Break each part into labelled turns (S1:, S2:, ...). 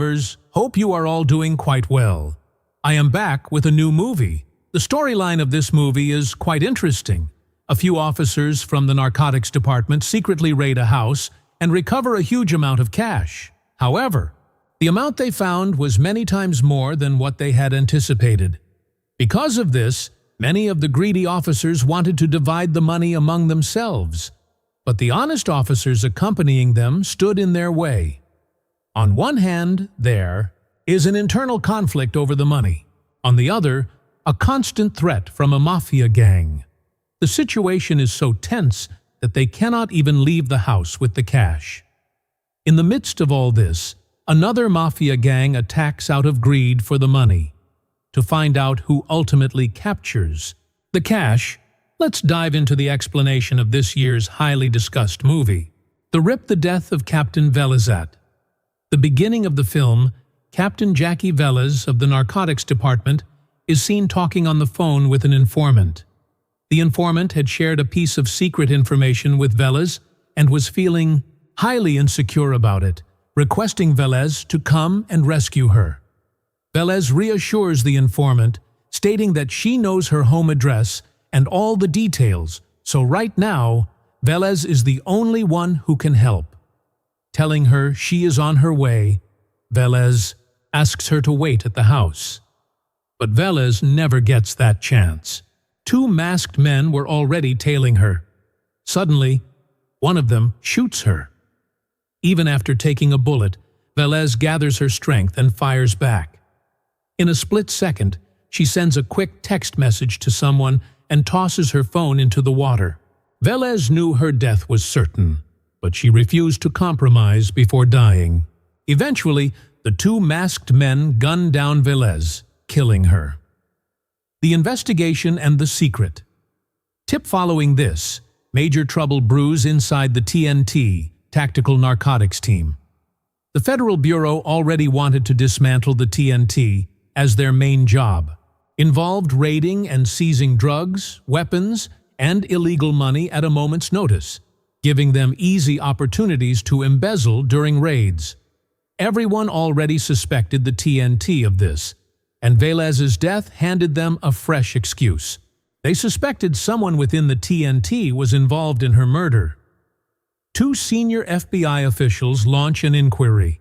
S1: Hope you are all doing quite well. I am back with a new movie. The storyline of this movie is quite interesting. A few officers from the narcotics department secretly raid a house and recover a huge amount of cash. However, the amount they found was many times more than what they had anticipated. Because of this, many of the greedy officers wanted to divide the money among themselves, but the honest officers accompanying them stood in their way. On one hand, there is an internal conflict over the money. On the other, a constant threat from a mafia gang. The situation is so tense that they cannot even leave the house with the cash. In the midst of all this, another mafia gang attacks out of greed for the money. To find out who ultimately captures the cash, let's dive into the explanation of this year's highly discussed movie, The Rip the Death of Captain Velazat. The beginning of the film, Captain Jackie Velez of the narcotics department is seen talking on the phone with an informant. The informant had shared a piece of secret information with Velez and was feeling highly insecure about it, requesting Velez to come and rescue her. Velez reassures the informant, stating that she knows her home address and all the details, so right now, Velez is the only one who can help. Telling her she is on her way, Velez asks her to wait at the house. But Velez never gets that chance. Two masked men were already tailing her. Suddenly, one of them shoots her. Even after taking a bullet, Velez gathers her strength and fires back. In a split second, she sends a quick text message to someone and tosses her phone into the water. Velez knew her death was certain, but she refused to compromise before dying. Eventually, the two masked men gunned down Velez, killing her. The investigation and the secret. Tip following this, major trouble brews inside the TNT, Tactical Narcotics Team. The Federal Bureau already wanted to dismantle the TNT as their main job, involved raiding and seizing drugs, weapons, and illegal money at a moment's notice, giving them easy opportunities to embezzle during raids. Everyone already suspected the TNT of this, and Velez's death handed them a fresh excuse. They suspected someone within the TNT was involved in her murder. Two senior FBI officials launch an inquiry.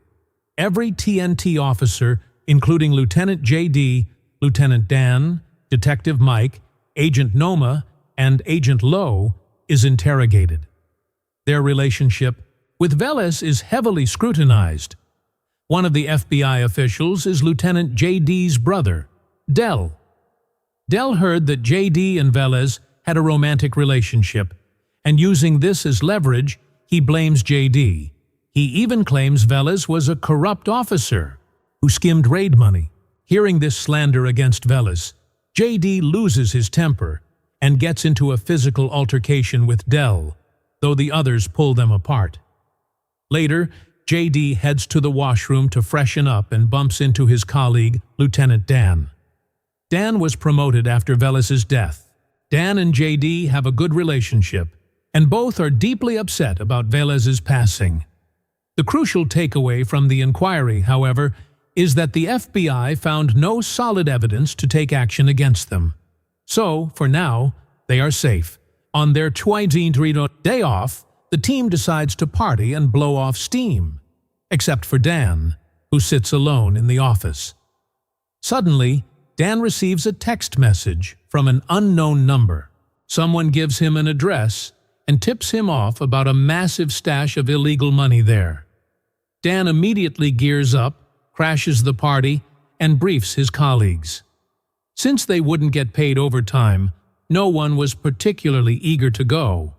S1: Every TNT officer, including Lieutenant J.D., Lieutenant Dan, Detective Mike, Agent Noma, and Agent Lowe, is interrogated. Their relationship with Velez is heavily scrutinized. One of the FBI officials is Lieutenant J.D.'s brother, Del. Del heard that J.D. and Velez had a romantic relationship, and using this as leverage, he blames J.D. He even claims Velez was a corrupt officer who skimmed raid money. Hearing this slander against Velez, J.D. loses his temper and gets into a physical altercation with Del, though the others pull them apart. Later, J.D. heads to the washroom to freshen up and bumps into his colleague, Lieutenant Dan. Dan was promoted after Velez's death. Dan and J.D. have a good relationship, and both are deeply upset about Velez's passing. The crucial takeaway from the inquiry, however, is that the FBI found no solid evidence to take action against them. So, for now, they are safe. On their 23rd day off, the team decides to party and blow off steam, except for Dan, who sits alone in the office. Suddenly, Dan receives a text message from an unknown number. Someone gives him an address and tips him off about a massive stash of illegal money there. Dan immediately gears up, crashes the party, and briefs his colleagues. Since they wouldn't get paid overtime, no one was particularly eager to go.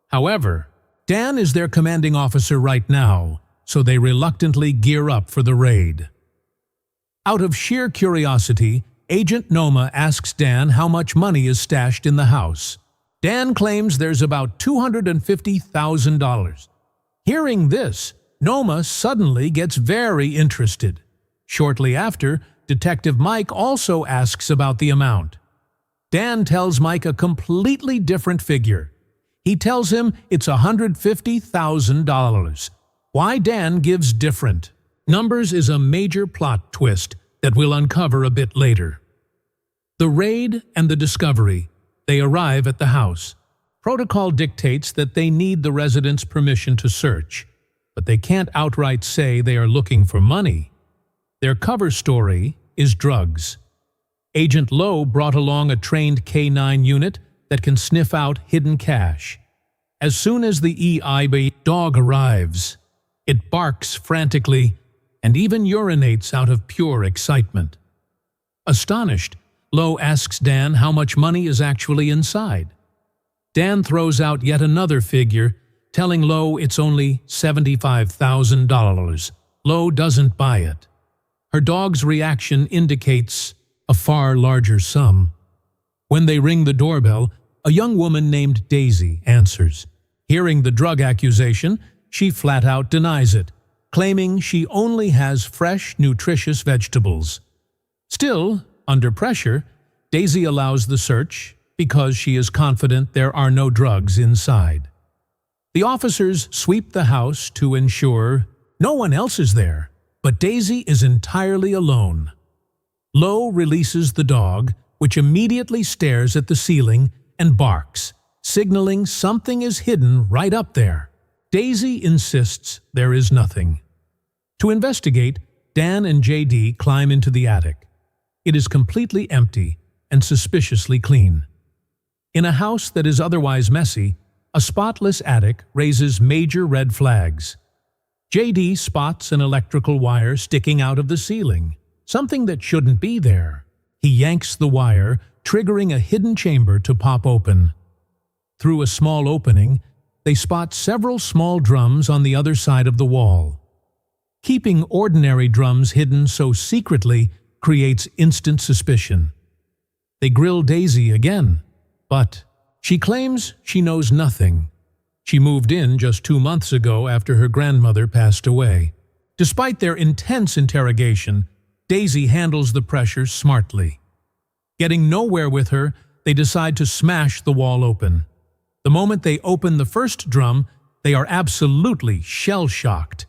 S1: However, Dan is their commanding officer right now, so they reluctantly gear up for the raid. Out of sheer curiosity, Agent Noma asks Dan how much money is stashed in the house. Dan claims there's about $250,000. Hearing this, Noma suddenly gets very interested. Shortly after, Detective Mike also asks about the amount. Dan tells Mike a completely different figure. He tells him it's $150,000. Why Dan gives different? Numbers is a major plot twist that we'll uncover a bit later. The raid and the discovery. They arrive at the house. Protocol dictates that they need the residents' permission to search, but they can't outright say they are looking for money. Their cover story is drugs. Agent Lowe brought along a trained K9 unit that can sniff out hidden cash. As soon as the EIB dog arrives, it barks frantically and even urinates out of pure excitement. Astonished, Lowe asks Dan how much money is actually inside. Dan throws out yet another figure, telling Lowe it's only $75,000. Lowe doesn't buy it. Her dog's reaction indicates a far larger sum. When they ring the doorbell, a young woman named Daisy answers. Hearing the drug accusation, she flat out denies it, claiming she only has fresh, nutritious vegetables. Still, under pressure, Daisy allows the search because she is confident there are no drugs inside. The officers sweep the house to ensure no one else is there, but Daisy is entirely alone. Lowe releases the dog, which immediately stares at the ceiling and barks, signaling something is hidden right up there. Daisy insists there is nothing. To investigate, Dan and JD climb into the attic. It is completely empty and suspiciously clean. In a house that is otherwise messy, a spotless attic raises major red flags. JD spots an electrical wire sticking out of the ceiling, something that shouldn't be there. He yanks the wire, triggering a hidden chamber to pop open. Through a small opening, they spot several small drums on the other side of the wall. Keeping ordinary drums hidden so secretly creates instant suspicion. They grill Daisy again, but she claims she knows nothing. She moved in just 2 months ago after her grandmother passed away. Despite their intense interrogation, Daisy handles the pressure smartly. Getting nowhere with her, they decide to smash the wall open. The moment they open the first drum, they are absolutely shell-shocked.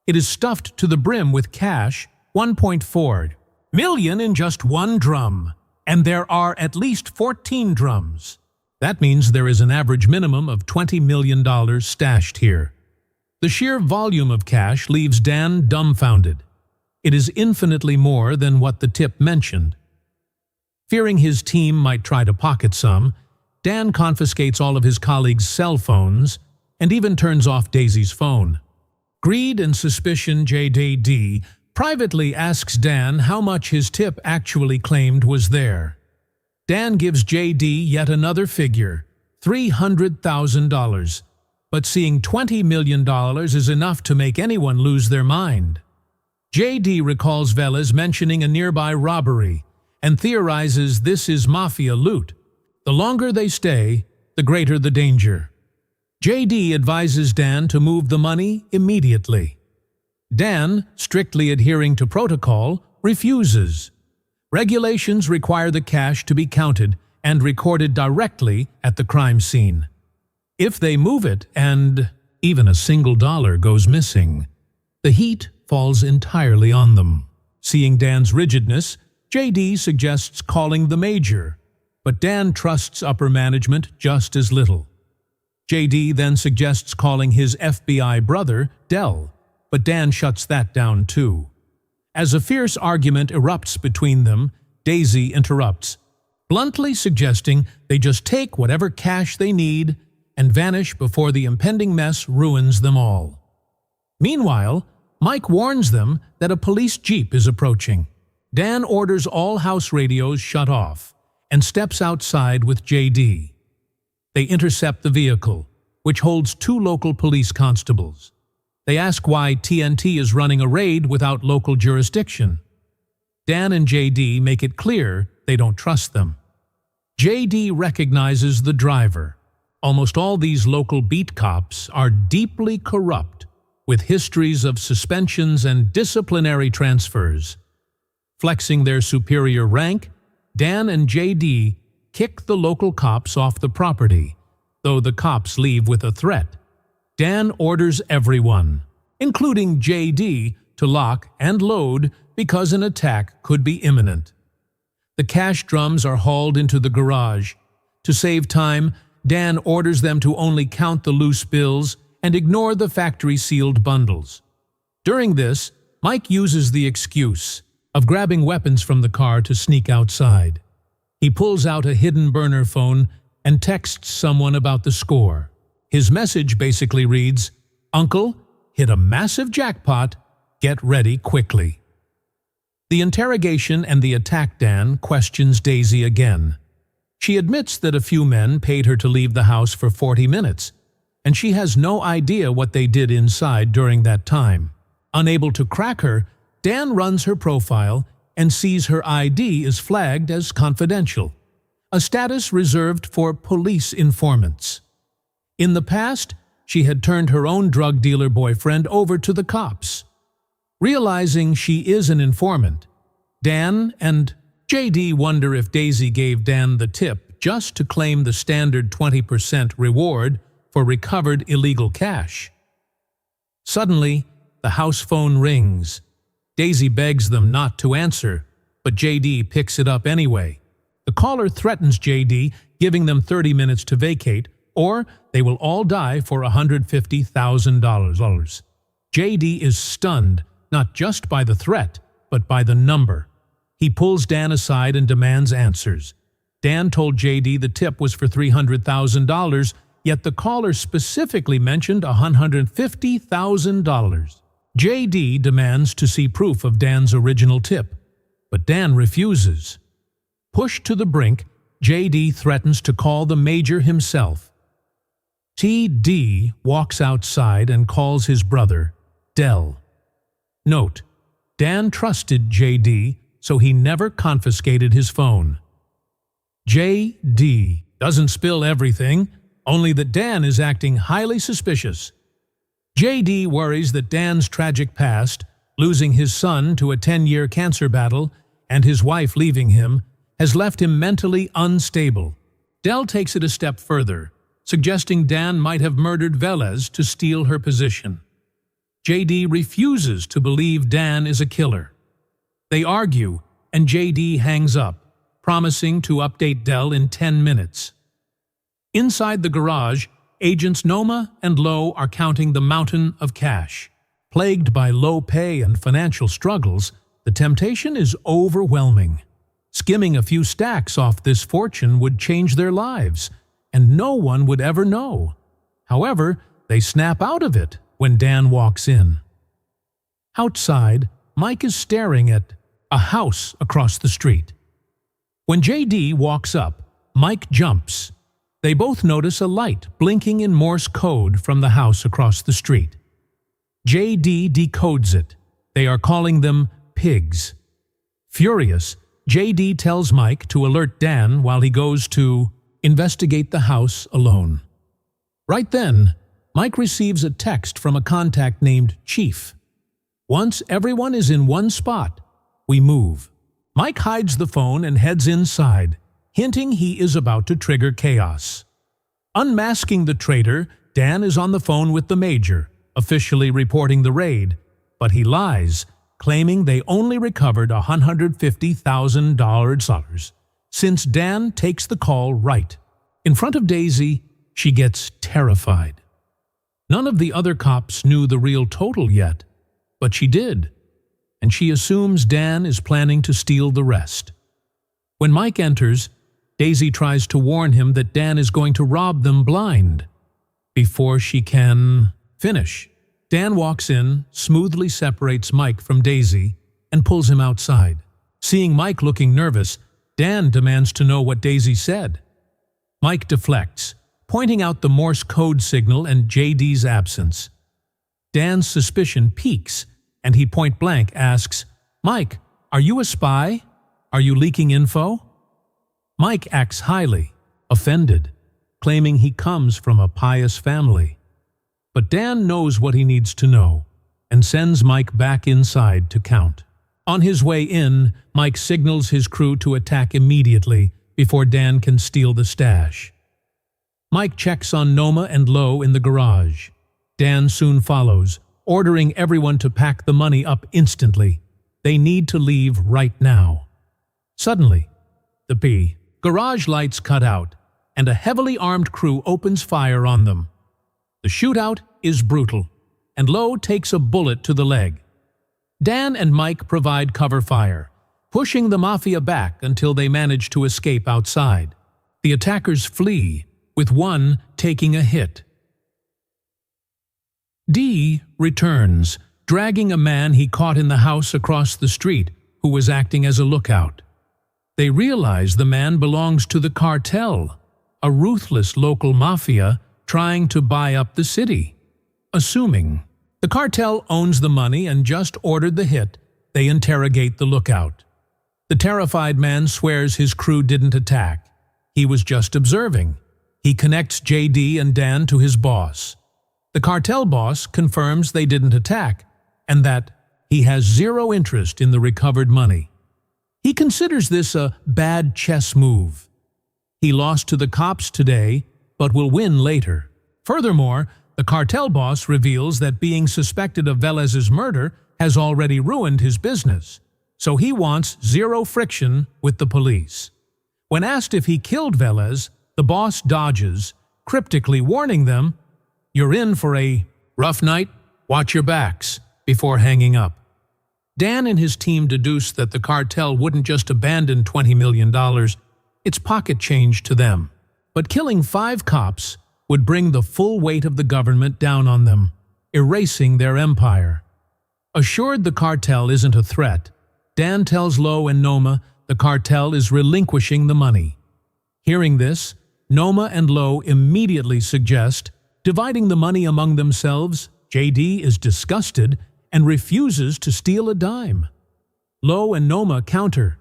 S1: It is stuffed to the brim with cash, $1.4 million in just one drum, and there are at least 14 drums. That means there is an average minimum of $20 million stashed here. The sheer volume of cash leaves Dan dumbfounded. It is infinitely more than what the tip mentioned. Fearing his team might try to pocket some, Dan confiscates all of his colleagues' cell phones and even turns off Daisy's phone. Greed and suspicion JD privately asks Dan how much his tip actually claimed was there. Dan gives JD yet another figure, $300,000, but seeing $20 million is enough to make anyone lose their mind. JD recalls Velez mentioning a nearby robbery and theorizes this is mafia loot. The longer they stay, the greater the danger. JD advises Dan to move the money immediately. Dan, strictly adhering to protocol, refuses. Regulations require the cash to be counted and recorded directly at the crime scene. If they move it and even a single dollar goes missing, the heat falls entirely on them. Seeing Dan's rigidness, JD suggests calling the major, but Dan trusts upper management just as little. JD then suggests calling his FBI brother, Dell, but Dan shuts that down too. As a fierce argument erupts between them, Daisy interrupts, bluntly suggesting they just take whatever cash they need and vanish before the impending mess ruins them all. Meanwhile, Mike warns them that a police jeep is approaching. Dan orders all house radios shut off and steps outside with JD. They intercept the vehicle, which holds 2 local police constables. They ask why TNT is running a raid without local jurisdiction. Dan and JD make it clear they don't trust them. JD recognizes the driver. Almost all these local beat cops are deeply corrupt, with histories of suspensions and disciplinary transfers. Flexing their superior rank, Dan and JD kick the local cops off the property, though the cops leave with a threat. Dan orders everyone, including JD, to lock and load because an attack could be imminent. The cash drums are hauled into the garage. To save time, Dan orders them to only count the loose bills and ignore the factory-sealed bundles. During this, Mike uses the excuse of grabbing weapons from the car to sneak outside. He pulls out a hidden burner phone and texts someone about the score. His message basically reads, "Uncle, hit a massive jackpot. Get ready quickly." The interrogation and the attack Dan questions Daisy again. She admits that a few men paid her to leave the house for 40 minutes, and she has no idea what they did inside during that time. Unable to crack her, Dan runs her profile and sees her ID is flagged as confidential, a status reserved for police informants. In the past, she had turned her own drug dealer boyfriend over to the cops. Realizing she is an informant, Dan and JD wonder if Daisy gave Dan the tip just to claim the standard 20% reward for recovered illegal cash. Suddenly, the house phone rings. Daisy begs them not to answer, but JD picks it up anyway. The caller threatens JD, giving them 30 minutes to vacate, or they will all die for $150,000. JD is stunned, not just by the threat, but by the number. He pulls Dan aside and demands answers. Dan told JD the tip was for $300,000, yet the caller specifically mentioned $150,000. JD demands to see proof of Dan's original tip, but Dan refuses. Pushed to the brink, JD threatens to call the major himself. TD walks outside and calls his brother, Del. Note: Dan trusted JD, so he never confiscated his phone. JD doesn't spill everything, only that Dan is acting highly suspicious. JD worries that Dan's tragic past, losing his son to a 10-year cancer battle and his wife leaving him, has left him mentally unstable. Del takes it a step further, suggesting Dan might have murdered Velez to steal her position. JD refuses to believe Dan is a killer. They argue, and JD hangs up, promising to update Del in 10 minutes. Inside the garage, agents Noma and Lowe are counting the mountain of cash. Plagued by low pay and financial struggles, the temptation is overwhelming. Skimming a few stacks off this fortune would change their lives, and no one would ever know. However, they snap out of it when Dan walks in. Outside, Mike is staring at a house across the street. When JD walks up, Mike jumps. They both notice a light blinking in Morse code from the house across the street. JD decodes it. They are calling them pigs. Furious, JD tells Mike to alert Dan while he goes to investigate the house alone. Right then, Mike receives a text from a contact named Chief. Once everyone is in one spot, we move. Mike hides the phone and heads inside, hinting he is about to trigger chaos. Unmasking the traitor, Dan is on the phone with the major, officially reporting the raid, but he lies, claiming they only recovered $150,000, since Dan takes the call right. In front of Daisy, she gets terrified. None of the other cops knew the real total yet, but she did, and she assumes Dan is planning to steal the rest. When Mike enters, Daisy tries to warn him that Dan is going to rob them blind. Before she can finish, Dan walks in, smoothly separates Mike from Daisy, and pulls him outside. Seeing Mike looking nervous, Dan demands to know what Daisy said. Mike deflects, pointing out the Morse code signal and JD's absence. Dan's suspicion peaks, and he point-blank asks, "Mike, are you a spy? Are you leaking info?" Mike acts highly, offended, claiming he comes from a pious family. But Dan knows what he needs to know, and sends Mike back inside to count. On his way in, Mike signals his crew to attack immediately before Dan can steal the stash. Mike checks on Noma and Lowe in the garage. Dan soon follows, ordering everyone to pack the money up instantly. They need to leave right now. Suddenly, the garage lights cut out, and a heavily armed crew opens fire on them. The shootout is brutal, and Lowe takes a bullet to the leg. Dan and Mike provide cover fire, pushing the mafia back until they manage to escape outside. The attackers flee, with one taking a hit. D returns, dragging a man he caught in the house across the street who was acting as a lookout. They realize the man belongs to the cartel, a ruthless local mafia trying to buy up the city. Assuming the cartel owns the money and just ordered the hit, they interrogate the lookout. The terrified man swears his crew didn't attack. He was just observing. He connects JD and Dan to his boss. The cartel boss confirms they didn't attack and that he has zero interest in the recovered money. He considers this a bad chess move. He lost to the cops today, but will win later. Furthermore, the cartel boss reveals that being suspected of Velez's murder has already ruined his business, so he wants zero friction with the police. When asked if he killed Velez, the boss dodges, cryptically warning them, "You're in for a rough night, watch your backs," before hanging up. Dan and his team deduce that the cartel wouldn't just abandon $20 million, it's pocket change to them. But killing 5 cops would bring the full weight of the government down on them, erasing their empire. Assured the cartel isn't a threat, Dan tells Lowe and Noma the cartel is relinquishing the money. Hearing this, Noma and Lowe immediately suggest dividing the money among themselves. JD is disgusted and refuses to steal a dime. Lowe and Noma counter.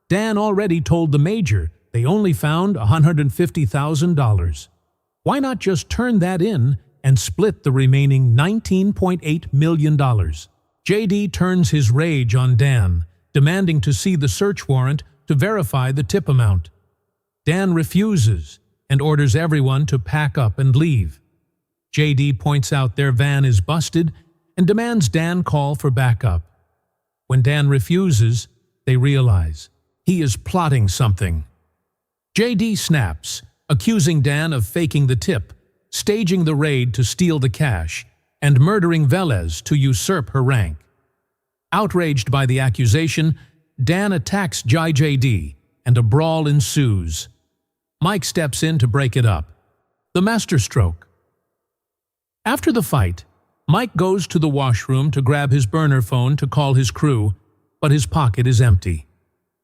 S1: Dan already told the major they only found $150,000. Why not just turn that in and split the remaining $19.8 million? JD turns his rage on Dan, demanding to see the search warrant to verify the tip amount. Dan refuses and orders everyone to pack up and leave. JD points out their van is busted and demands Dan call for backup. When Dan refuses, they realize he is plotting something. JD snaps, accusing Dan of faking the tip, staging the raid to steal the cash, and murdering Velez to usurp her rank. Outraged by the accusation, Dan attacks JD, and a brawl ensues. Mike steps in to break it up. The masterstroke. After the fight, Mike goes to the washroom to grab his burner phone to call his crew, but his pocket is empty.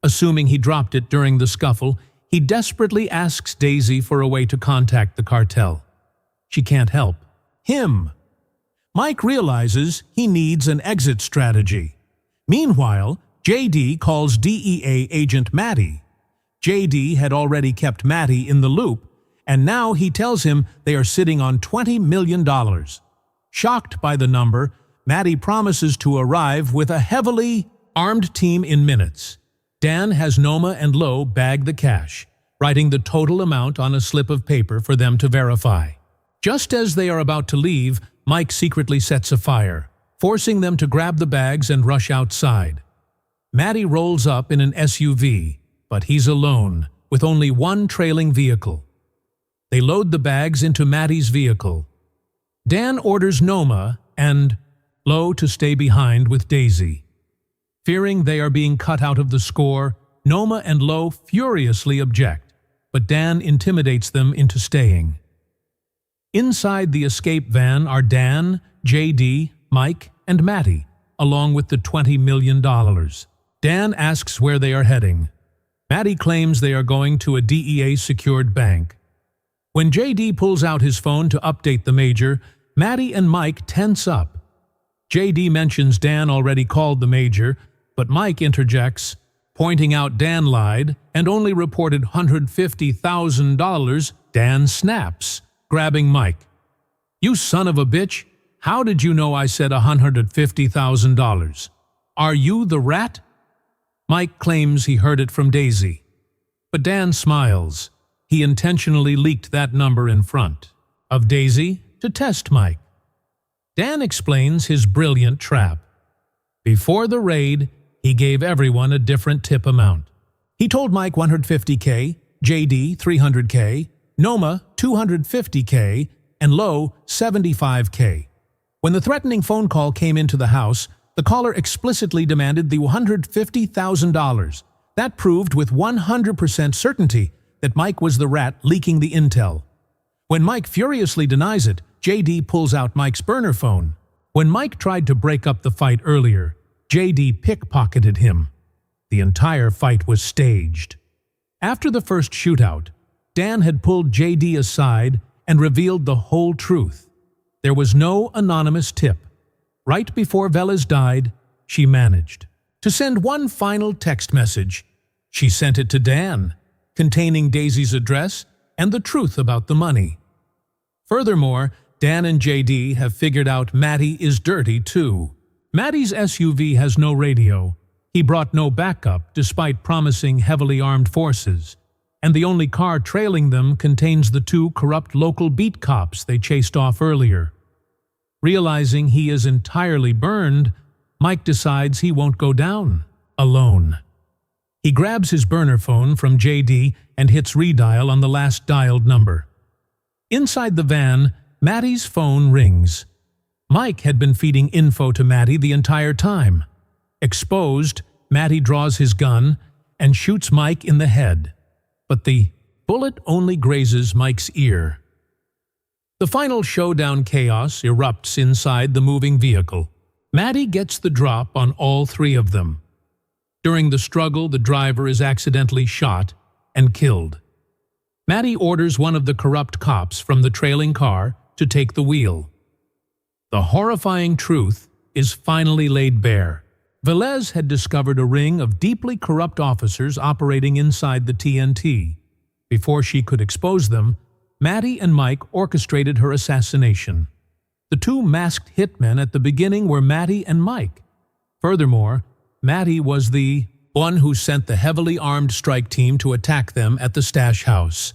S1: Assuming he dropped it during the scuffle, he desperately asks Daisy for a way to contact the cartel. She can't help him. Mike realizes he needs an exit strategy. Meanwhile, JD calls DEA agent Matty. JD had already kept Matty in the loop, and now he tells him they are sitting on $20 million. Shocked by the number, Matty promises to arrive with a heavily armed team in minutes. Dan has Noma and Lowe bag the cash, writing the total amount on a slip of paper for them to verify. Just as they are about to leave, Mike secretly sets a fire, forcing them to grab the bags and rush outside. Matty rolls up in an SUV, but he's alone, with only one trailing vehicle. They load the bags into Matty's vehicle. Dan orders Noma and Lowe to stay behind with Daisy. Fearing they are being cut out of the score, Noma and Lowe furiously object, but Dan intimidates them into staying. Inside the escape van are Dan, JD, Mike, and Matty, along with the $20 million. Dan asks where they are heading. Matty claims they are going to a DEA-secured bank. When JD pulls out his phone to update the major, Matty and Mike tense up. JD mentions Dan already called the major, but Mike interjects, pointing out Dan lied and only reported $150,000. Dan snaps, grabbing Mike. "You son of a bitch! How did you know I said $150,000? Are you the rat?" Mike claims he heard it from Daisy. But Dan smiles. He intentionally leaked that number in front of Daisy to test Mike. Dan explains his brilliant trap. Before the raid, he gave everyone a different tip amount. He told Mike $150K, JD $300K, Noma $250K, and Lo $75K. When the threatening phone call came into the house, the caller explicitly demanded the $150,000. That proved with 100% certainty that Mike was the rat leaking the intel. When Mike furiously denies it, JD pulls out Mike's burner phone. When Mike tried to break up the fight earlier, JD pickpocketed him. The entire fight was staged. After the first shootout, Dan had pulled JD aside and revealed the whole truth. There was no anonymous tip. Right before Velez died, she managed to send one final text message. She sent it to Dan, containing Daisy's address and the truth about the money. Furthermore, Dan and JD have figured out Matty is dirty too. Matty's SUV has no radio. He brought no backup despite promising heavily armed forces. And the only car trailing them contains the two corrupt local beat cops they chased off earlier. Realizing he is entirely burned, Mike decides he won't go down alone. He grabs his burner phone from JD and hits redial on the last dialed number. Inside the van, Matty's phone rings. Mike had been feeding info to Matty the entire time. Exposed, Matty draws his gun and shoots Mike in the head. But the bullet only grazes Mike's ear. The final showdown chaos erupts inside the moving vehicle. Matty gets the drop on all three of them. During the struggle, the driver is accidentally shot and killed. Matty orders one of the corrupt cops from the trailing car to take the wheel. The horrifying truth is finally laid bare. Velez had discovered a ring of deeply corrupt officers operating inside the TNT. Before she could expose them, Matty and Mike orchestrated her assassination. The two masked hitmen at the beginning were Matty and Mike. Furthermore, Matty was the one who sent the heavily armed strike team to attack them at the stash house.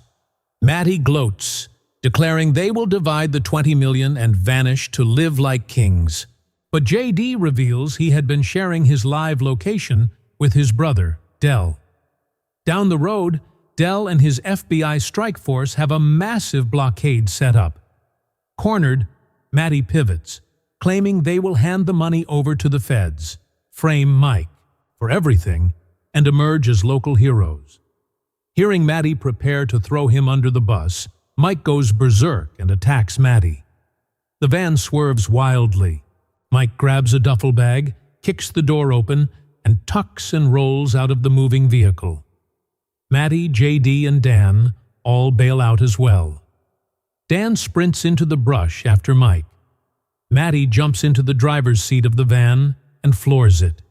S1: Matty gloats, declaring they will divide the $20 million and vanish to live like kings. But JD reveals he had been sharing his live location with his brother, Del. Down the road, Del and his FBI strike force have a massive blockade set up. Cornered, Matty pivots, claiming they will hand the money over to the feds, frame Mike for everything, and emerge as local heroes. Hearing Matty prepare to throw him under the bus, Mike goes berserk and attacks Matty. The van swerves wildly. Mike grabs a duffel bag, kicks the door open, and tucks and rolls out of the moving vehicle. Matty, JD, and Dan all bail out as well. Dan sprints into the brush after Mike. Matty jumps into the driver's seat of the van and floors it.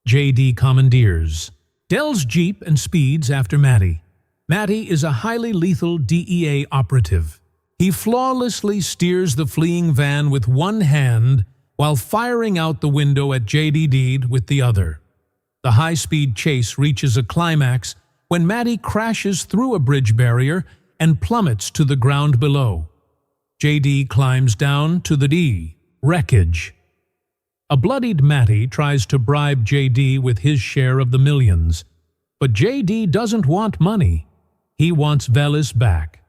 S1: JD commandeers Del's Jeep and speeds after Matty. Matty is a highly lethal DEA operative. He flawlessly steers the fleeing van with one hand while firing out the window at JD with the other. The high-speed chase reaches a climax when Matty crashes through a bridge barrier and plummets to the ground below. JD climbs down to the wreckage. A bloodied Matty tries to bribe JD with his share of the millions, but JD doesn't want money. He wants Velez back.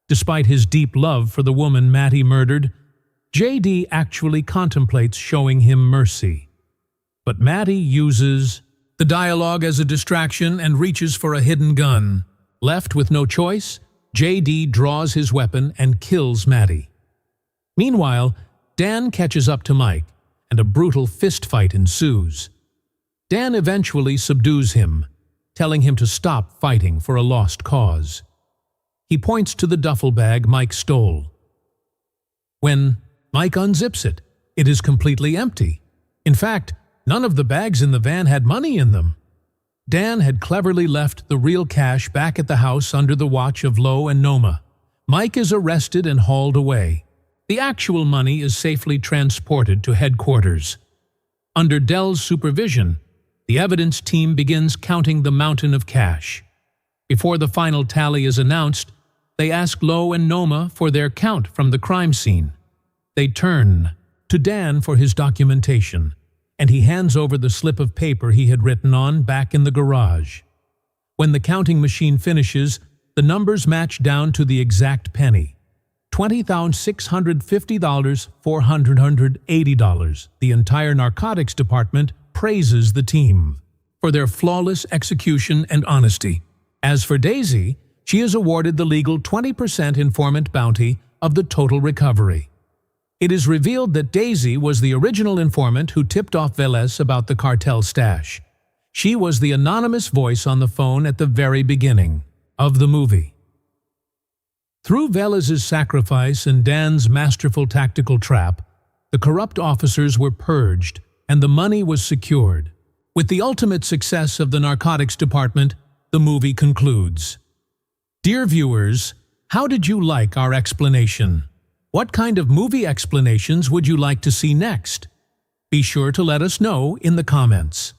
S1: Despite his deep love for the woman Matty murdered, JD actually contemplates showing him mercy. But Matty uses the dialogue as a distraction and reaches for a hidden gun. Left with no choice, JD draws his weapon and kills Matty. Meanwhile, Dan catches up to Mike, and a brutal fistfight ensues. Dan eventually subdues him, telling him to stop fighting for a lost cause. He points to the duffel bag Mike stole. When Mike unzips it, it is completely empty. In fact, none of the bags in the van had money in them. Dan had cleverly left the real cash back at the house under the watch of Lo and Noma. Mike is arrested and hauled away. The actual money is safely transported to headquarters. Under Del's supervision, the evidence team begins counting the mountain of cash. Before the final tally is announced, they ask Lo and Noma for their count from the crime scene. They turn to Dan for his documentation, and he hands over the slip of paper he had written on back in the garage. When the counting machine finishes, the numbers match down to the exact penny. $20,650, $480. The entire narcotics department praises the team for their flawless execution and honesty. As for Daisy, she is awarded the legal 20% informant bounty of the total recovery. It is revealed that Daisy was the original informant who tipped off Velez about the cartel stash. She was the anonymous voice on the phone at the very beginning of the movie. Through Velez's sacrifice and Dan's masterful tactical trap, the corrupt officers were purged and the money was secured. With the ultimate success of the narcotics department, the movie concludes. Dear viewers, how did you like our explanation? What kind of movie explanations would you like to see next? Be sure to let us know in the comments.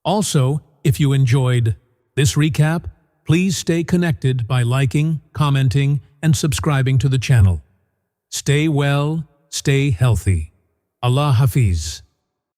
S1: Also, if you enjoyed this recap, please stay connected by liking, commenting, and subscribing to the channel. Stay well, stay healthy. Allah Hafiz.